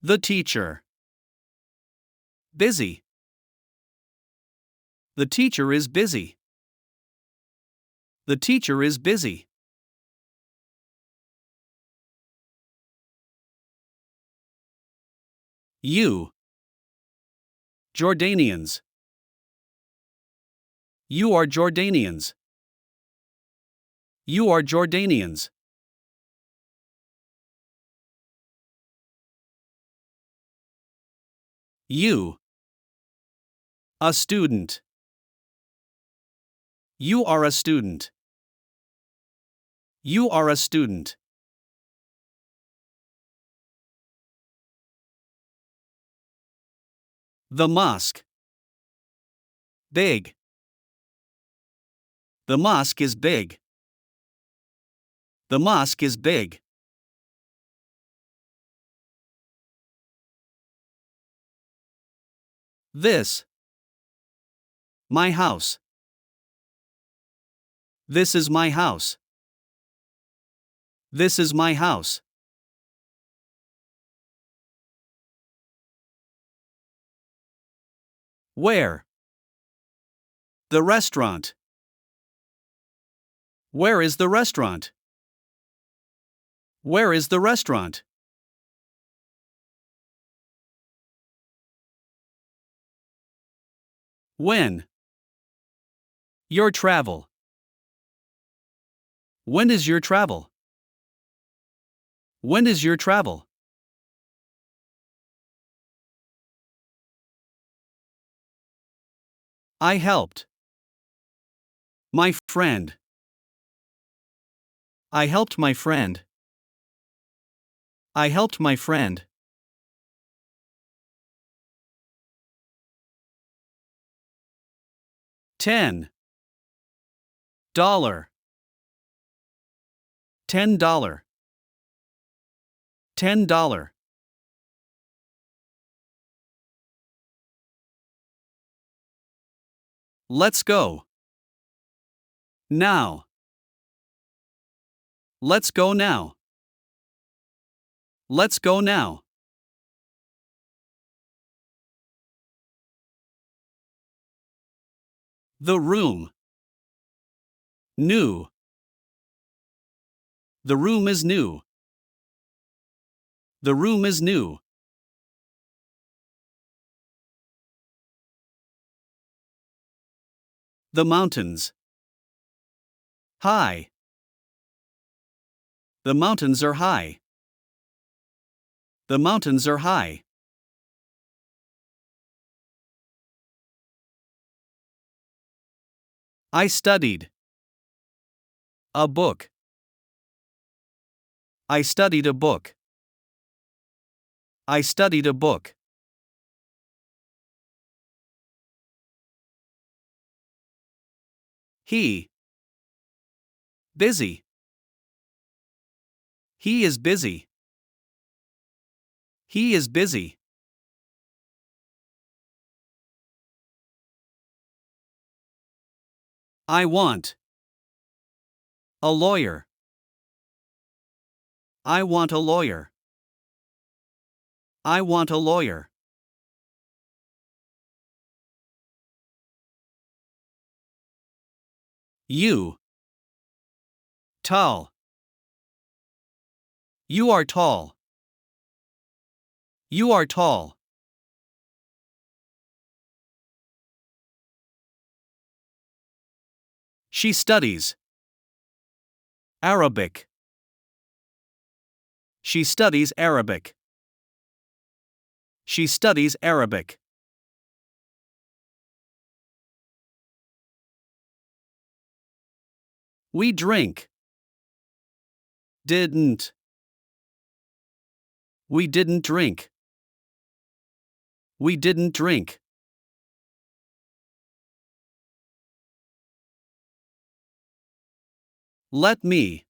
The teacher. Busy. The teacher is busy. The teacher is busy. You. Jordanians. You are Jordanians. You are Jordanians. You. A student. You are a student. You are a student. The mosque. Big. The mosque is big. The mosque is big. This. My house. This is my house. This is my house. Where? The restaurant. Where is the restaurant? Where is the restaurant? When? Your travel. When is your travel? When is your travel? I helped. My friend. I helped my friend. I helped my friend. $10. $10. $10. Let's go. Now. Let's go now. Let's go now. The room. New. The room is new. The room is new. The mountains. High. The mountains are high. The mountains are high. I studied. A book. I studied a book. I studied a book. He. Busy. He is busy. He is busy. I want. A lawyer. I want a lawyer. I want a lawyer. You. Tall. You are tall. You are tall. She studies. Arabic. She studies Arabic. She studies Arabic. We drink. Didn't. We didn't drink. We didn't drink. Let me.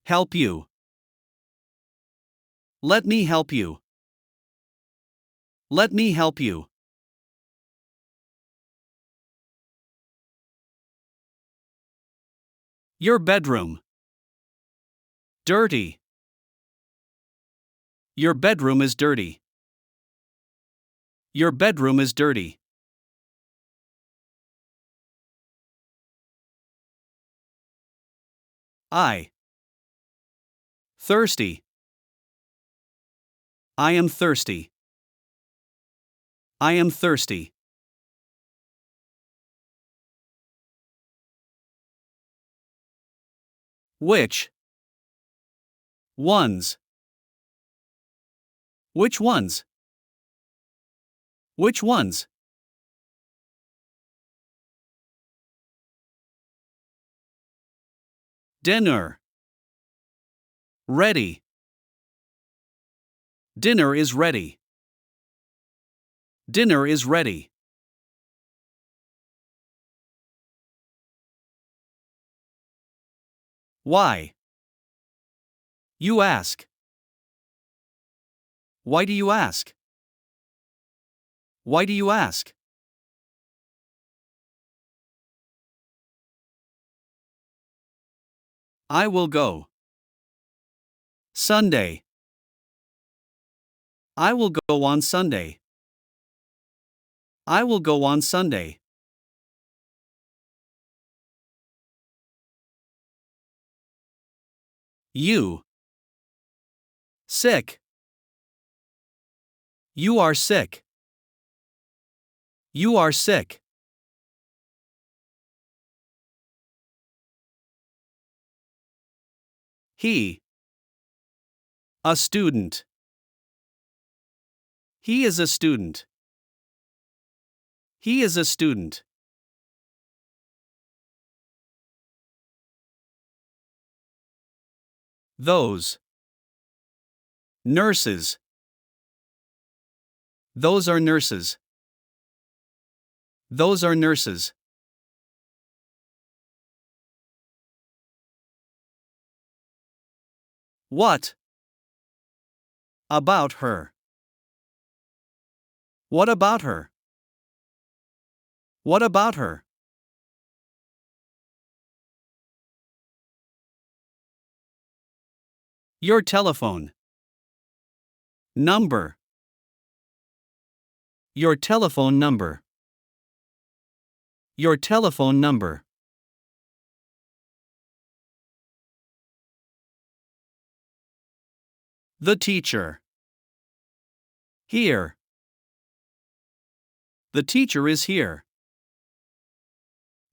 Help you. Let me help you. Let me help you. Your bedroom. Dirty. Your bedroom is dirty. Your bedroom is dirty. I. Thirsty. I am thirsty. I am thirsty. Which ones? Which ones? Which ones? Dinner. Ready. Dinner is ready. Dinner is ready. Why? You ask. Why do you ask? Why do you ask? I will go. Sunday. I will go on Sunday. I will go on Sunday. You. Sick. You are sick. You are sick. He. A student. He is a student. He is a student. Those. Nurses. Those are nurses. Those are nurses. What? About her. What about her? What about her? Your telephone. Number. Your telephone number. Your telephone number. The teacher. Here. The teacher is here.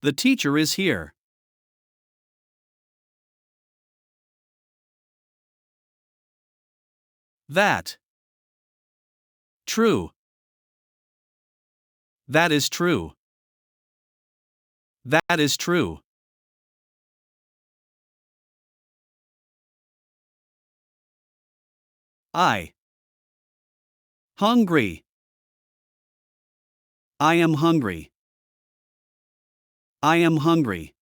The teacher is here. That. True. That is true. That is true. I. Hungry. I am hungry. I am hungry.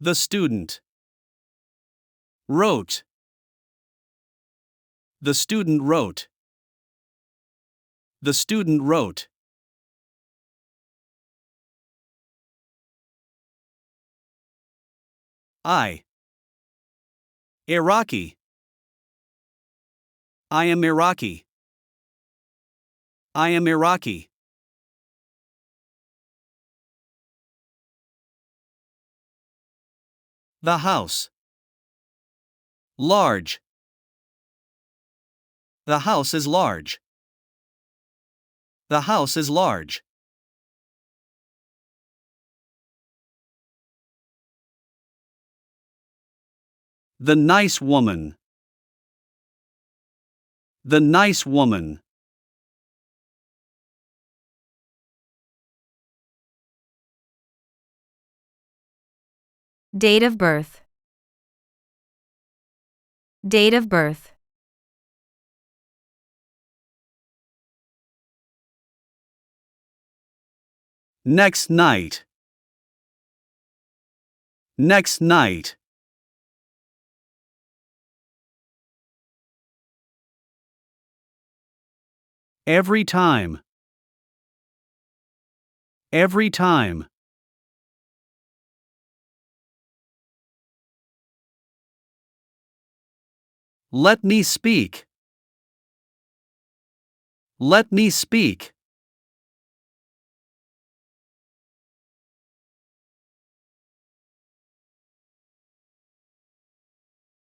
The student. Wrote. The student wrote. The student wrote. I. Iraqi. I am Iraqi. I am Iraqi. The house. Large. The house is large. The house is large. The nice woman. The nice woman. Date of birth. Date of birth. Next night. Next night. Every time. Every time. Let me speak. Let me speak.